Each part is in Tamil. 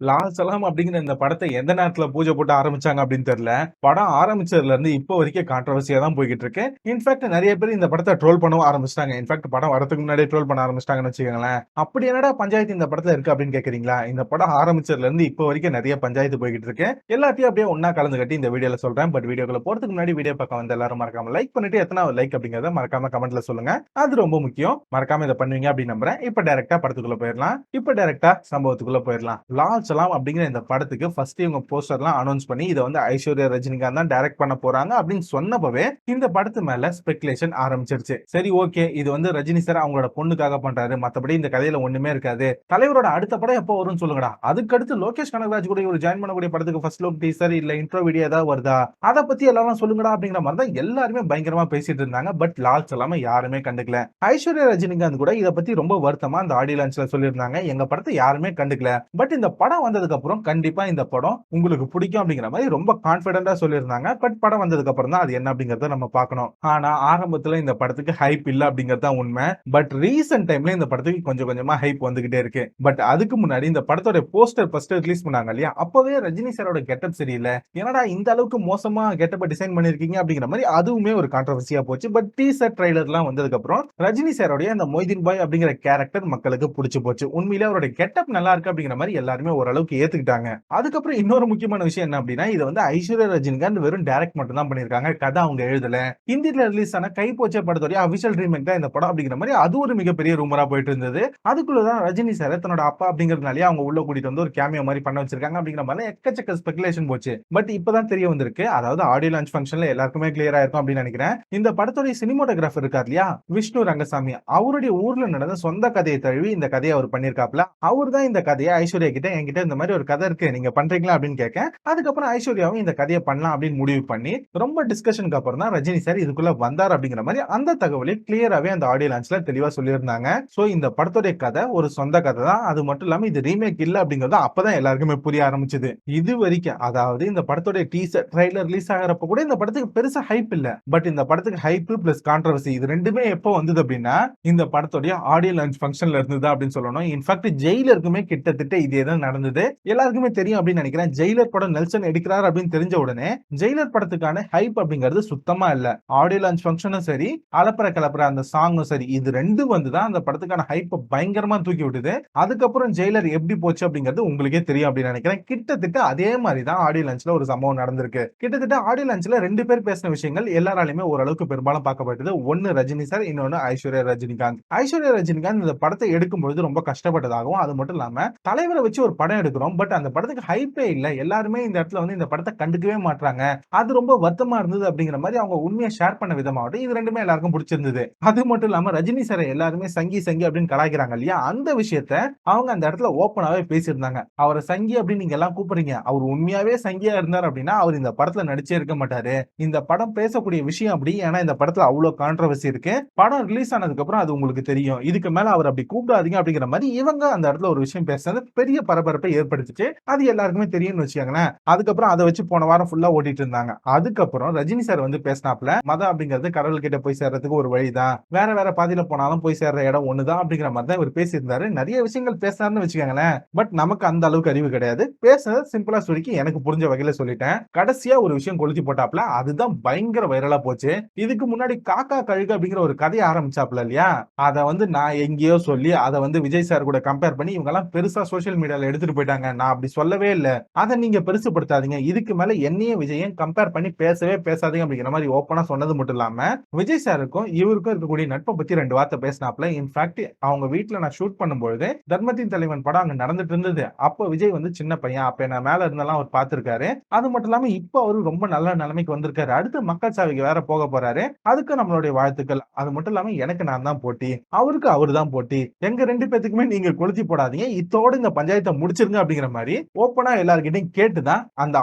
லால் சலாம் அப்படிங்கிற இந்த படத்த எந்த நேரத்துல பூஜை போட்டு ஆரம்பிச்சாங்க அப்படின்னு தெரியல. படம் ஆரம்பிச்சதுல இருந்து இப்போ வரைக்கும் கான்ட்ரோவர்சியா தான் போய்க்கிட்டு இருக்கு. இன்ஃபாக்ட் நெறைய பேர் இந்த படத்த ட்ரோல் பண்ணவும் ஆரம்பிச்சுட்டாங்க. இன்ஃபாக்ட் படம் வரதுக்கு முன்னாடியே ட்ரோல் பண்ண ஆரம்பிச்சுட்டாங்கன்னு வச்சுக்கோங்களேன். அப்படி என்னடா பஞ்சாயத்து இந்த படத்துல இருக்கு அப்படின்னு கேட்கறீங்களா? இந்த படம் ஆரம்பிச்சதுல இருந்து இப்போ வரைக்கும் நெறைய பஞ்சாயத்து போய்க்கிட்டு இருக்கு. எல்லாத்தையும் அப்படியே ஒண்ணா கலந்து கட்டி இந்த வீடியோல சொல்றேன். பட் வீடியோக்குள்ள போறதுக்கு முன்னாடி வீடியோ பக்கம் வந்து எல்லாரும் மறக்காம லைக் பண்ணிட்டு எத்தனாவது லைக் அப்படிங்கறத மறக்காம கமெண்ட்ல சொல்லுங்க. அது ரொம்ப முக்கியம். மறக்காம இத பண்ணுவீங்க அப்படின்னு நம்புறேன். இப்ப டைரக்டா படத்துக்குள்ள போயிரலாம். இப்ப டைரக்டா சம்பவத்துக்குள்ள போயிரலாம். லால் சலாம் அப்படிங்கிற இந்த படத்துக்கு ஃபர்ஸ்ட் இவங்க போஸ்டர்லாம் அனௌன்ஸ் பண்ணி இத வந்து ஐஸ்வர்யா ரஜினிகாந்த் தான் டைரக்ட் பண்ண போறாங்க அப்படின்னு சொன்னப்பவே இந்த படத்து மேல ஸ்பெகுலேஷன் ஆரம்பிச்சிருச்சு. சரி ஓகே, இது வந்து ரஜினி சார் அவங்களோட பொண்ணுக்காக பண்றாரு, மத்தபடி இந்த கதையில ஒண்ணுமே இருக்காது, தலைவரோட அடுத்த படம் எப்போ வரும்னு சொல்லுங்கடா, அதுக்கு அடுத்து லோகேஷ் கனகராஜ் கூட ஒரு ஜாயின் பண்ணக்கூடிய படத்துக்கு ஃபர்ஸ்ட் லுக் டீசர் இல்ல இன்ட்ரோ வீடியோ ஏதாவது வருதா, அத பத்தி எல்லாரும் சொல்லுங்கடா அப்படிங்கிற மாதிரி தான் எல்லாருமே பயங்கரமா பேசிட்டு இருந்தாங்க. பட் லால் சலாம யாருமே கண்டுக்கல. ஐஸ்வர்யா ரஜினிகாந்த் கூட இத பத்தி ரொம்ப வருத்தமா அந்த ஆடியோ லான்ச்ல சொல்லியிருந்தாங்க, எங்க படத்தை யாருமே கண்டுக்கல, பட் இந்த படம் வந்ததுக்கு அப்புறம் கண்டிப்பா இந்த படம் உங்களுக்கு பிடிக்கும் அப்படிங்கிற மாதிரி ரொம்ப கான்பிடென்ட்டா சொல்லியிருந்தாங்க. பட் படம் வந்ததுக்கு அப்புறம் தான் அது என்ன அப்படிங்கறத நம்ம பார்க்கணும். ஆனா ஆரம்பத்துல இந்த படத்துக்கு ஹைப் இல்ல அப்படிங்கறது தான் உண்மை. பட் ரீசன்ட் டைம்ல இந்த படத்துக்கு கொஞ்சம் கொஞ்சமா ஹைப் வந்துகிட்டே இருக்கு. பட் அதுக்கு முன்னாடி இந்த படத்தோட போஸ்டர் ஃபர்ஸ்ட் ரிலீஸ் பண்ணாங்க இல்லையா, அப்பவே ரஜினி சாரோட கெட்டப் சரியில்லை, என்னடா இந்த அளவுக்கு மோசமா கெட்டப்ப டிசைன் பண்ணிருக்கீங்க அப்படிங்கிற மாதிரி அதுவுமே ஒரு கான்ட்ரோவர்சியா போச்சு. பட் டீசர் ட்ரைலர்லாம் வந்ததுக்கு அப்புறம் ரஜினி சாரோட அந்த மொய்தீன் பாய் அப்படிங்கிற கேரக்டர் மக்களுக்கு பிடிச்சு போச்சு. உண்மையிலே அவரோட கெட்டப் நல்லா இருக்கு அப்படிங்கிற மாதிரி எல்லாருமே ஓரளவுக்கு ஏத்துக்கிட்டாங்க. அதுக்கப்புறம் இன்னொரு முக்கியமான விஷயம் என்ன அப்படின்னா, இது வந்து ஐஸ்வர்யா ரஜினிகாந்த் வெறும் டைரக்ட் மட்டும் தான் பண்ணிருக்காங்க, கதை அவங்க எழுதல. ஹிந்தில ரிலீஸ் ஆன கை போச்சே படத்தோட அபிஷியல் ரீமேக் தான் இந்த படம் அப்படிங்கிற மாதிரி அது ஒரு மிகப்பெரிய ரூமரா போயிட்டு இருந்தது. அதுக்குள்ளதான் ரஜினி சார் தன்னோட அப்பா அப்படிங்கறதுனாலே அவங்க உள்ள கூட்டிட்டு வந்து ஒரு கேமியோ மாதிரி பண்ண வச்சிருக்காங்க அப்படிங்கிற மாதிரி எக்கச்சக்க ஸ்பெகுலேஷன் போச்சு. பட் இப்பதான் தெரிய வந்திருக்கு, அதாவது ஆடியோ லான்ச் ஃபங்க்ஷன்ல எல்லாருக்குமே கிளியரா இருக்கும் அப்படின்னு நினைக்கிறேன். இந்த படத்தோட சினிமோட்டோகிராஃபர் இருக்கார் இல்லையா, விஷ்ணு ரங்கசாமி, அவருடைய ஊர்ல நடந்த சொந்த கதையை தழுவி இந்த கதையை அவர் பண்ணிருக்காப்ல. அவர் தான் இந்த கதையை ஐஸ்வர்யா கிட்ட என்கிட்ட இந்த மாதிரி ஒரு கதை இருக்கு, நீங்க பண்றீங்களா அப்படின்னு கேட்க, அதுக்கப்புறம் ஐஸ்வர்யாவும் இந்த கதையை பண்ணலாம் அப்படின்னு முடிவு பண்ணி ரொம்ப டிஸ்கஷனுக்கு அப்புறம் தான் ரஜினி சார் இதுக்குள்ள வந்தார் அப்படிங்கிற மாதிரி அந்த தகவலை கிளியராவே அந்த ஆடியோ லான்ச்ல தெளிவா சொல்லியிருந்தாங்க. சோ இந்த படத்தோட கதை ஒரு சொந்த கதை தான், அது மட்டும் இல்லாம இது ரீமேக் இல்ல அப்படிங்கிறது அப்பதான் எல்லாருக்குமே புரிய ஆரம்பிச்சது. இது வரைக்கும் அதாவது இந்த படத்தோட டீசர் ட்ரைலர் ரிலீஸ் ஆகிறப்ப கூட இந்த படத்துக்கு பெருசா ஹைப் இல்ல. பட் இந்த படத்துக்கு ஹைப் பிளஸ் கான்ட்ரோவர்சி இது ரெண்டுமே எப்போ வந்தது அப்படின்னா இந்த படத்தோட ஆடியோ லான்ச் ஃபங்க்ஷன்ல இருந்தது அப்படின்னு சொல்லணும். இன்ஃபாக்ட் ஜெயிலருக்குமே கிட்டத்தட்ட இதே தான் நடந்தது. எல்லாருக்குமே தெரியும் அப்படின்னு நினைக்கிறேன். ஜெயிலர் படம் நெல்சன் எடுக்கிறார் அப்படின்னு தெரிஞ்ச உடனே ஜெயிலர் படத்துக்கான ஹைப் அப்படிங்கிறது சுத்தமா இல்ல. ஆடியோ லான்ச் ஃபங்க்ஷனும் சரி, அலப்பற கலப்பற அந்த சாங்கும் சரி, இது ரெண்டும் வந்து தான் அந்த படத்துக்கான ஹைப்பை பயங்கரமா தூக்கி விட்டுது. அதுக்கப்புறம் ஜெயிலர் எப்படி போச்சு அப்படிங்கிறது உங்களுக்கே தெரியும் அப்படின்னு நினைக்கிறேன். கிட்டத்தட்ட அதே மாதிரி தான் ஆடியோ லான்ச்ல ஒரு சம்பவம் நடந்திருக்கு. கிட்டத்தட்ட ஆடியோ லான்ச்ல ரெண்டு பேர் பேசின விஷயங்கள் எல்லாராலையுமே ஓரளவுக்கு பெரும்பாலும் பார்க்கப்பட்டது. ஒன்னு ரஜினி சார், இன்னொன்னு ஐஸ்வர்யா ரஜினிகாந்த். ஐஸ்வர்யா ரஜினிகாந்த் இந்த படத்தை எடுக்கும்போது ரொம்ப கஷ்டப்பட்டதாகவும், அது மட்டும் இல்லாம தலைவரை வச்சு ஒரு படம் எடுக்கிறோம், பட் அந்த படத்துக்கு ஹைப்பே இல்ல, எல்லாருமே இந்த இடத்துல வந்து இந்த படத்தை கண்டுக்கவே மாட்டாங்க, அது ரொம்ப வருத்தமா இருந்தது அப்படிங்கிற மாதிரி அவங்க உண்மையை ஷேர் பண்ண விதமாகட்டும், இது ரெண்டுமே எல்லாருக்கும் பிடிச்சிருந்தது. அது மட்டும் இல்லாம ரஜினி சார் எல்லாருமே சங்கி சங்கி அப்படின்னு கலாய்க்கிறாங்க இல்லையா, அந்த விஷயத்த அவங்க அந்த இடத்துல ஓப்பனாவே பேசியிருந்தாங்க. அவரை சங்கி அப்படின்னு நீங்க எல்லாம் கூப்பிடுறீங்க, அவர் உண்மையாவே சங்கியா இருந்தார் அப்படின்னா அவர் இந்த படத்துல நடிச்சே இருக்க மாட்டாரு. இந்த படம் பேசக்கூடிய விஷயம் அப்படி, ஏன்னா இந்த படத்துல அவ்வளவு கான்ட்ரோவர்சி இருக்கு, படம் ரிலீஸ் ஆனதுக்கு அப்புறம் அது உங்களுக்கு தெரியும், இதுக்கு மேல அவர் அப்படி கூப்பிடாதீங்க அப்படிங்கிற மாதிரி இவங்க அந்த இடத்துல ஒரு விஷயம் பேசுறது பெரிய பரபரப்பை ஏற்படுத்திச்சு. அது எல்லாருக்குமே தெரியும்னு வச்சுக்கோங்களேன். அதுக்கப்புறம் அதை வச்சு போன வாரம் ஃபுல்லா ஓட்டிட்டு இருந்தாங்க. அதுக்கப்புறம் ரஜினி சார் வந்து பேசினாப்ல, மதம் அப்படிங்கிறது கடவுள் கிட்ட போய் சேர்றதுக்கு ஒரு வழிதான், வேற வேற பாதையில போனாலும் போய் சேர்ற இடம் ஒண்ணுதான் அப்படிங்கிற மாதிரி தான் இவர் பேசியிருந்தாரு. நிறைய விஷயங்கள் பேசினாருன்னு வச்சுக்கோங்களேன். பட் நமக்கு அந்த அளவுக்கு அறிவு கிடையாது. பேசுறது சிம்பிளா சுருக்கி எனக்கு புரிஞ்ச வகையில சொல்லிட்டேன். கடைசியா ஒரு விஷயம் கொளுத்தி போட்டாப்ல, அதுதான் பயங்கர வைரலா போச்சு. இதுக்கு முன்னாடி காக்கா கழுகு அப்படிங்கிற ஒரு கதையை ஆரம்பிச்சாப்ல இல்லையா, அதை வந்து நான் எங்கேயோ சொல்லி அதை வந்து விஜய் சார் கூட கம்பேர் பண்ணி இவங்க எல்லாம் பெருசா சோசியல் மீடியால எடுத்துட்டு போயிட்டாங்க. நான் அப்படி சொல்லவே இல்ல, அதை நீங்க பெருசுபடுத்தாதீங்க, இதுக்கு மேல என்னையும் விஜயன் கம்பேர் பண்ணி பேசவே பேசாதீங்க அப்படிங்கிற மாதிரி ஓப்பனா சொன்னது மட்டும் இல்லாம விஜய் சாருக்கும் இவருக்கும் இருக்கக்கூடிய நட்பை பத்தி ரெண்டு வார்த்தை பேசினாப்ல. இன்ஃபேக்ட் அவங்க வீட்டுல நான் ஷூட் பண்ணும்போது தர்மத்தின் தலைவன் படம் அங்க நடந்துட்டு இருந்தது. அப்போ விஜய் வந்து சின்ன பையன், அப்ப நான் மேல இருந்தெல்லாம் அவர் பார்த்திருக்காரு. அது மட்டும் இல்லாம இப்ப அவரு ரொம்ப நல்ல நிலைமைக்கு வந்திருக்காரு. அடுத்து மக்கள் சேவைக்கு வேற போக போறாரு, அதுக்கு நம்மளுடைய வாழ்த்துக்கள். அது மட்டும் இல்லாம எனக்கு நான் தான் போட்டி, அவருக்கு அவர் தான் போட்டி, எங்க ரெண்டு பேத்துக்குமே நீங்க கொளுத்தி போடாதீங்க, இத்தோட இந்த பஞ்சாயத்தை முடிச்சிருங்க அப்படிங்கிற மாதிரி ஓப்பனா எல்லார்கிட்டையும் கேட்டுதான் அந்த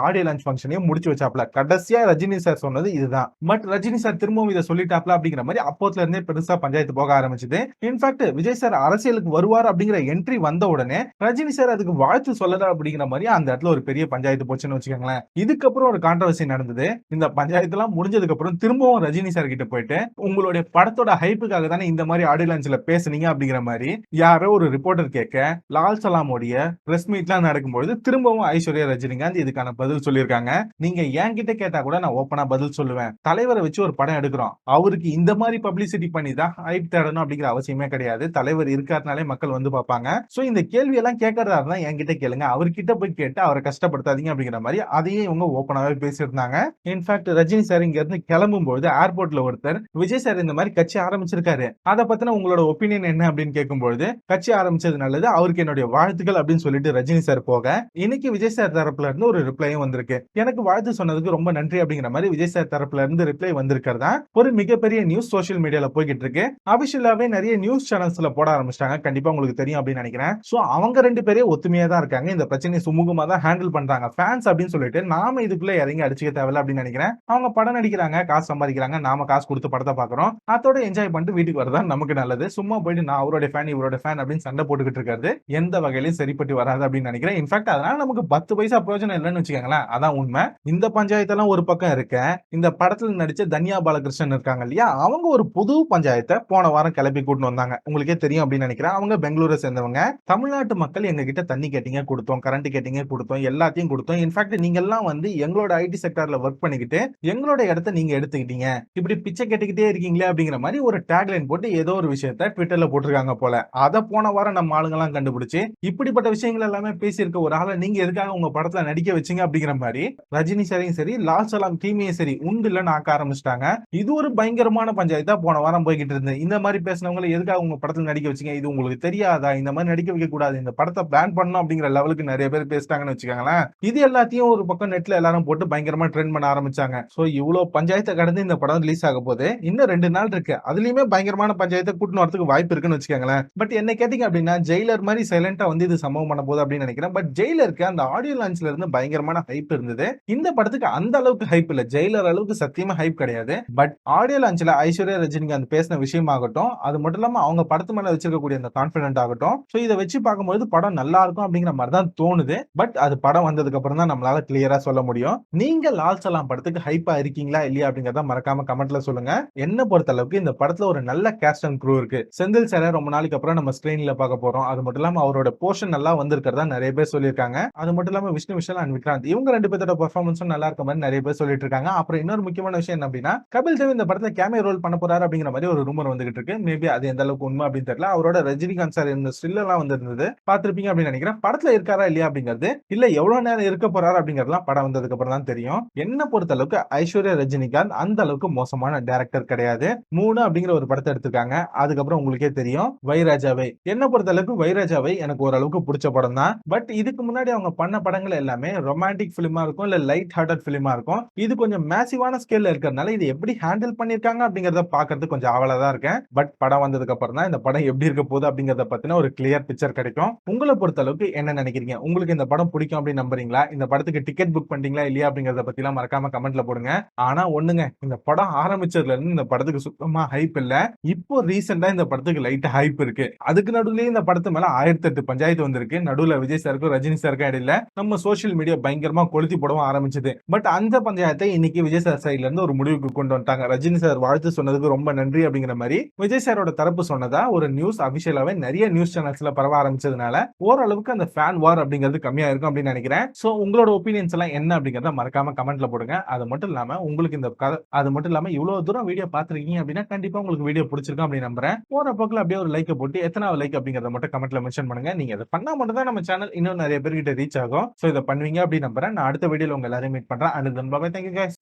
ஆடியோ லான்ச் ஃபங்க்ஷனையும் முடிச்சு வச்சாப்ல. கடைசியா ரஜினி சார் சொன்னது இதுதான். பட் ரஜினி சார் திரும்பவும் இதை சொல்லிட்டாப்ல அப்படிங்கிற மாதிரி அப்போத்துல இருந்தே பெருசா பஞ்சாயத்து போக ஆரம்பிச்சது. இன்ஃபேக்ட் விஜய் சார் அரசியலுக்கு வருவார் அப்படிங்கிற என்ட்ரி வந்த உடனே ரஜினி சார் அதுக்கு வாழ்த்து சொல்லல அப்படிங்கிற மாதிரி அந்த இடத்துல ஒரு பெரிய பஞ்சாயத்து போச்சுன்னு வச்சுக்கோங்களேன். இதுக்கப்புறம் ஒரு கான்ட்ரோவர்சி நடந்தது. இந்த பஞ்சாயத்து எல்லாம் முடிஞ்சதுக்கு அப்புறம் திரும்பவும் ரஜினி சார் கிட்ட போயிட்டு உங்களுடைய படத்தோட ஹைப்புக்காக தானே இந்த மாதிரி ஆடியோ லான்ச்ல பேசுனீங்க அப்படிங்கிற மாதிரி யாரோ ஒரு ரிப்போர்ட்டர் கேட்க லால் சலாமோடைய பிரஸ் மீட்லாம் நடக்கும்பொழுது திரும்பவும் ஐஸ்வர்யா ரஜினிகாந்த் இதுக்கான பதில் சொல்லியிருக்காங்க. நீங்க என்கிட்ட கேட்டா கூட நான் ஓப்பனா பதில் சொல்லுவேன். தலைவர வச்சு ஒரு படம் எடுக்கிறோம். அவருக்கு இந்த மாரி பப்ளிசிட்டி பண்ணி தான் ஹைப் தேடணும் அப்படிங்கிற அவசியமே கிடையாது. தலைவர் இருக்காருனாலே மக்கள் வந்து பார்ப்பாங்க. சோ இந்த கேள்வி எல்லாம் கேட்கறதா இருந்தா என்கிட்ட கேளுங்க. அவர்கிட்ட போய் கேட்டு அவர கஷ்டப்படுத்தாதீங்க அப்படிங்கிற மாரி அதையே இவங்க ஓப்பனாவே பேசியிருந்தாங்க. இன்ஃபாக்ட் ரஜினி சார் இங்க இருந்து கிளம்பும்போது ஏர்போர்ட்ல ஒருத்தர் விஜய் சார் இந்த மாரி கட்சி ஆரம்பிச்சிருக்காரு. அத பத்தின உங்களோட ஒப்பீனியன் என்ன அப்படின்னு கேட்கும்பொழுது கட்சி ஆரம்பிச்சது நல்லது. அவருக்கு என்னுடைய வாழ்த்துக்கள் அப்படின்னு சொல்லிட்டு ரஜினி சார் போக, இன்னைக்கு விஜய் சார் தரப்புல இருந்து ஒரு ரிப்ளையும் வந்திருக்கு. எனக்கு வாழ்த்து சொன்னதுக்கு ரொம்ப நன்றி அப்படிங்கிற மாதிரி விஜய் சார் தரப்புல இருந்து ரிப்ளை வந்திருக்கிறதா ஒரு மிகப்பெரிய நியூஸ் சோஷியல் மீடியால போய்கிட்டு இருக்கு. அபிஷியலாவே நிறைய நியூஸ் சேனல்ஸ்ல போட ஆரம்பிச்சிட்டாங்க. கண்டிப்பா உங்களுக்கு தெரியும் அப்படின்னு நினைக்கிறேன். சோ அவங்க ரெண்டு பேரே ஒத்துமையா தான் இருக்காங்க. இந்த பிரச்சனையை சுமூகமா தான் ஹேண்டில் பண்றாங்க. ஃபேன்ஸ் அப்படின்னு சொல்லிட்டு நாம இதுக்குள்ள இறங்கி அடிச்சுக்க தேவையில்ல அப்படின்னு நினைக்கிறேன். அவங்க படம் நடிக்கிறாங்க, காசு சம்பாதிக்கிறாங்க, நாம காசு கொடுத்து படத்தை பாக்குறோம். அதோட என்ஜாய் பண்ணிட்டு வீட்டுக்கு வரதான் நமக்கு நல்லது. சும்மா போயிட்டு நான் அவரோட ஃபேன் இவரோட ஃபேன் அப்படின்னு சண்டை போட்டுக்கிட்டு இருக்காது எந்த வகையிலும் சரிப்பட்டு வராது அப்படின்னு நினைக்கிறேன். இன்ஃபேக்ட் அதனால நமக்கு 10 பைசா பிரயோஜனம் இல்லைன்னு வச்சுக்கோங்களேன். அதான் உண்மை. இந்த பஞ்சாயத்தெல்லாம் ஒரு பக்கம் இருக்க, இந்த படத்துல நடிச்ச தன்யா பாலகிருஷ்ணன் இருக்காங்க இல்லையா, அவங்க ஒரு புது பஞ்சாயத்தை போன வாரம் கிளப்பி கூட்டிட்டு வந்தாங்க. உங்களுக்கே தெரியும் அப்படின்னு நினைக்கிறேன். அவங்க பெங்களூரை சேர்ந்தவங்க. தமிழ்நாட்டு மக்கள் எங்க கிட்ட தண்ணி கேட்டீங்க கொடுத்தோம், கரண்ட் கேட்டீங்க கொடுத்தோம், எல்லாத்தையும் கொடுத்தோம். இன்ஃபேக்ட் நீங்க எல்லாம் வந்து எங்களோட ஐடி செக்டர்ல ஒர்க் பண்ணிக்கிட்டு எங்களோட இடத்தை நீங்க எடுத்துக்கிட்டீங்க. இப்படி பிச்சை கேட்டுக்கிட்டே இருக்கீங்களே அப்படிங்கிற மாதிரி ஒரு டேக்லைன் போட்டு ஏதோ ஒரு விஷயத்தை ட்விட்டர்ல போட்டிருக்காங்க போல. அத போன வாரம் நம்ம ஆளுங்க எல்லாம் கண்டுபிடிச்சு இப்படிப்பட்ட விஷயங்கள் எல்லாமே பேசியிருக்க ஒரு ஆளை நீங்க எதுக்காக உங்க படத்துல நடிக்க வச்சீங்க அப்படிங்கிற மாதிரி ரஜினி சாரையும் சரி லால் சலாம் டீமையும் சரி உண்டுல ஆக்க ஆரம்பிச்சிட்டாங்க. இது ஒரு பயங்கரமான பஞ்சாயத்தா போன வாரம் போய்கிட்டு இருந்தது. இந்த மாதிரி பேசினவங்களை எதுக்காக உங்க படத்துல நடிக்க வச்சீங்க, இது உங்களுக்கு தெரியாதா, இந்த மாதிரி நடிக்க வைக்க கூடாது, இந்த படத்தை பேன் பண்ணணும் அப்படிங்கிற லெவலுக்கு நிறைய பேர் பேசிட்டாங்கன்னு வச்சுக்கோங்களேன். இது எல்லாத்தையும் ஒரு பக்கம் நெட்ல எல்லாரும் போட்டு பயங்கரமா ட்ரெண்ட் பண்ண ஆரம்பிச்சாங்க. சோ இவ்வளவு பஞ்சாயத்தை கடந்து இந்த படம் ரிலீஸ் ஆக போது இன்னும் 2 நாள் இருக்கு. அதுலயுமே பயங்கரமான பஞ்சாயத்தை கூட்டின்னு வரதுக்கு வாய்ப்பு இருக்குன்னு வச்சுக்கோங்களேன். பட் என்ன கேட்டீங்க அப்படின்னா ஜெயிலர் மாதிரி சைலண்டா வந்து இது சம்பவம் பண்ண போகுது அப்படின்னு நினைக்கிறேன். பட் ஜெயிலருக்கு அந்த ஆடியோ லான்ச்ல இருந்து பயங்கரமான ஹைப் இருந்தது. இந்த படத்துக்கு அந்த அளவுக்கு ஹைப் இல்ல. ஜெயிலர் அளவுக்கு சத்தியமா ஹைப் கிடையாது. பட் ஆடியோ லான்ச்ல ஐஸ்வர்யா ரஜினிகாந்த் பேசின விஷயம் ஆகட்டும், அது மட்டும் இல்லாம அவங்க படத்து மேல வச்சிருக்கக்கூடிய அந்த கான்பிடென்ட் ஆகட்டும், சோ இதை வச்சு பார்க்கும்போது படம் நல்லா இருக்கும் அப்படிங்கிற மாதிரி தான் தோணுது. பட் அது படம் வந்ததுக்கு அப்புறம் தான் நம்மளால கிளியரா சொல்ல முடியும். நீங்க லால் சலாம் படத்துக்கு ஹைப்பா இருக்கீங்களா இல்லையா அப்படிங்கறத மறக்காம கமெண்ட்ல சொல்லுங்க. என்ன பொறுத்த அளவுக்கு இந்த படத்துல ஒரு நல்ல கேஸ்ட் அண்ட் க்ரூ இருக்கு. செந்தில் சாரை ரொம்ப நாளைக்கு அப்புறம் நம்ம ஸ்கிரீன்ல பார்க்க போறோம். அது மட்டும் இல்லாம அவரோட போர்ஷன் நல்லா வந்திருக்கிறதா நிறைய பேர் சொல்லியிருக்காங்க. அது மட்டும் இல்லாம விஷ்ணு விஷால் அண்ட் விக்ராந்த் இவங்க ரெண்டு பேரோட பெர்ஃபார்மன்ஸும் நல்லா இருக்க மாதிரி நிறைய பேர் சொல்லிட்டு இருக்காங்க. அப்புறம் இன்னொரு முக்கியமான விஷயம் என்ன அப்படின்னா கபில் தேவ் இந்த படத்துல கேமியோ ரோல் பண்ண போறாரு அப்படிங்கிற மாதிரி ஒரு ரூமர் வந்துகிட்டு இருக்கு. மேபி அது எந்த அளவுக்கு உண்மை அப்படின்னு தெரியல. அவரோட ரஜினிகாந்த் சார் இந்த ஸ்டில் எல்லாம் வந்திருந்தது பார்த்திருப்பீங்க அப்படின்னு நினைக்கிறேன். படத்துல இருக்காரா இல்லையா அப்படிங்கிறது இல்ல எவ்வளவு நேரம் இருக்க போறாரு அப்படிங்கறதுலாம் படம் வந்ததுக்கு அப்புறம் தான் தெரியும். என்ன பொறுத்த அளவுக்கு ஐஸ்வர்யா ரஜினிகாந்த் அந்த அளவுக்கு மோசமான டைரக்டர் கிடையாது. 3 அப்படிங்கிற ஒரு படத்தை எடுத்திருக்காங்க. அதுக்கப்புறம் உங்களுக்கே தெரியும் வைராஜாவை. என்ன பொறுத்த அளவுக்கு வைராஜாவை எனக்கு ஓரளவுக்கு பிடிச்ச படம் தான். பட் இதுக்கு முன்னாடி அவங்க பண்ண படங்கள் எல்லாமே ரொமான்டிக் பிலிமா இருக்கும், இல்ல லைட் ஹார்ட்டட் பிலிமா இருக்கும். இது கொஞ்சம் மேசிவான ஸ்கேல்ல இருக்கிறதுனால இது எப்படி ஹேண்டில் பண்ணிருக்காங்க அப்படிங்கறத பாக்குறது கொஞ்சம் ஆவலா தான் இருக்கேன். பட் படம் வந்ததுக்கு அப்புறம் தான் இந்த படம் எப்படி இருக்க போகுது அப்படிங்கறத பத்தின ஒரு கிளியர் பிக்சர் கிடைக்கும். உங்களை பொறுத்த அளவுக்கு என்ன நினைக்கிறீங்க? உங்களுக்கு இந்த படம் பிடிக்கும் அப்படின்னு நம்புறீங்களா? இந்த படத்துக்கு டிக்கெட் புக் பண்ணிட்டீங்களா இல்லையா அப்படிங்கறத பத்தி எல்லாம் மறக்காம கமெண்ட்ல போடுங்க. ஆனா ஒண்ணுங்க, இந்த படம் ஆரம்பிச்சதுல இருந்து இந்த படத்துக்கு சுத்தமா ஹைப் இல்ல. இப்போ ரீசெண்டா இந்த படத்துக்கு லைட் ஹைப் இருக்கு. அதுக்கு நடுவுலயே இந்த படத்து மேல 1008 பஞ்சாயத்து வந்திருக்கு. நடுவுல விஜய் சாருக்கும் ரஜினி சாருக்கும் இடையில நம்ம சோசியல் மீடியா பயங்கரமா கொளுத்தி போடவும் ஆரம்பிச்சது. பட் அந்த பஞ்சாயத்தை இன்னைக்கு விஜய் சார் சைடுல இருந்து ஒரு முடிவுக்கு கொண்டு வந்துட்டாங்க. ரஜினி சார் வாழ்த்து சொன்னதுக்கு ரொம்ப நன்றி அப்படிங்கிற மாதிரி விஜய் சாரோட தரப்பு சொன்னதா ஒரு நியூஸ் அபிஷியலாவே நிறைய நியூஸ் சேனல்ஸ்ல பரவ ஆரம்பிச்சதுனால ஓரளவுக்கு அந்த ஃபேன் வார் அப்படிங்கிறது கம்மியா இருக்கும் அப்படின்னு நினைக்கிறேன். சோ உங்களோட ஒப்பீனியன்ஸ் எல்லாம் என்ன அப்படிங்கறத மறக்காம கமெண்ட்ல போடுங்க. அது மட்டும் இல்லாம உங்களுக்கு இந்த அது மட்டும் இல்லாம இவ்வளவு தூரம் வீடியோ பாத்துருக்கீங்க அப்படின்னா கண்டிப்பா உங்களுக்கு வீடியோ பிடிச்சிருக்கும் அப்படின்னு நம்புறேன். போற போக்குல அப்படியே ஒரு லைக் போட்டு எத்தனாவது லைக் அப்படிங்கறத மட்டும் கமெண்ட்ல மென்ஷன் பண்ணுங்க. நீங்க அதை பண்ணா மட்டும் தான் நம்ம சேனல் இன்னும் நிறைய பேர்கிட்ட ரீச் ஆகும். சோ இதை பண்ணுவீங்க அப்படின்னு நம்புறேன். நான் அடுத்த வீடியோல உங்க எல்லாரையும் மீட் பண்றேன். And then bye. Thank you guys.